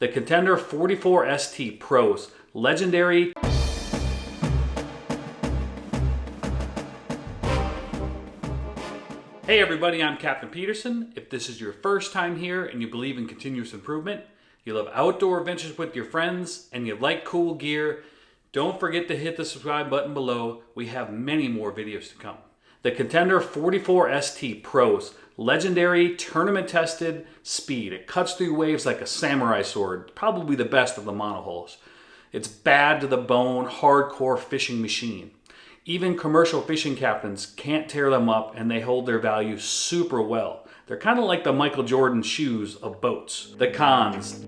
The Contender 44ST Pros, legendary. Hey everybody, I'm Captain Peterson. If this is your first time here and you believe in continuous improvement, you love outdoor adventures with your friends, and you like cool gear, don't forget to hit the subscribe button below. We have many more videos to come. The Contender 44ST Pros, legendary, tournament-tested speed. It cuts through waves like a samurai sword, probably the best of the monohulls. It's bad to the bone, hardcore fishing machine. Even commercial fishing captains can't tear them up, and they hold their value super well. They're kind of like the Michael Jordan shoes of boats. The cons.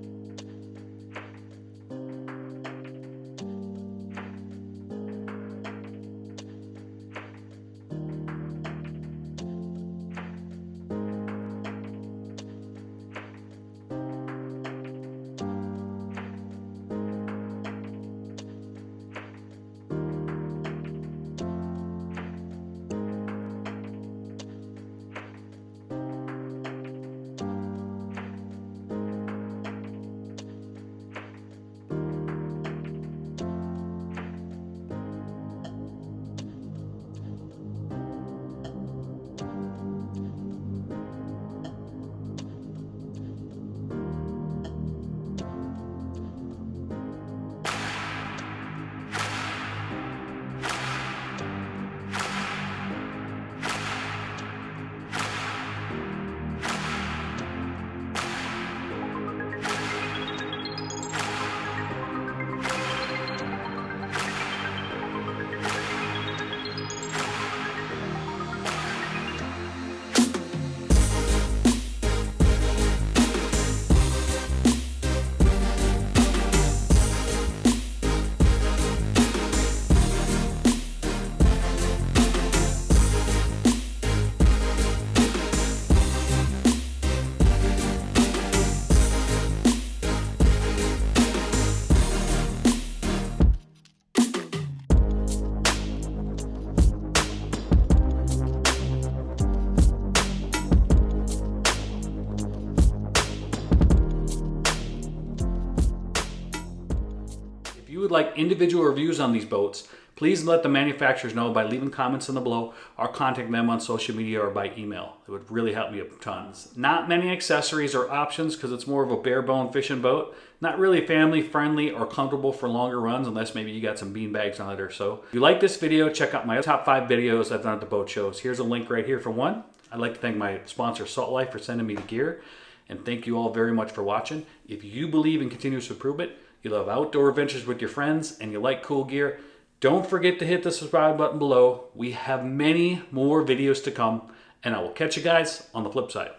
If you would like individual reviews on these boats, please let the manufacturers know by leaving comments in the below or contact them on social media or by email. It would really help me a ton. Not many accessories or options because it's more of a bare bone fishing boat. Not really family friendly or comfortable for longer runs unless maybe you got some bean bags on it or so. If you like this video, check out my top 5 videos I've done at the boat shows. Here's a link right here for one. I'd like to thank my sponsor Salt Life for sending me the gear. And thank you all very much for watching. If you believe in continuous improvement, you love outdoor adventures with your friends, and you like cool gear, don't forget to hit the subscribe button below. We have many more videos to come, and I will catch you guys on the flip side.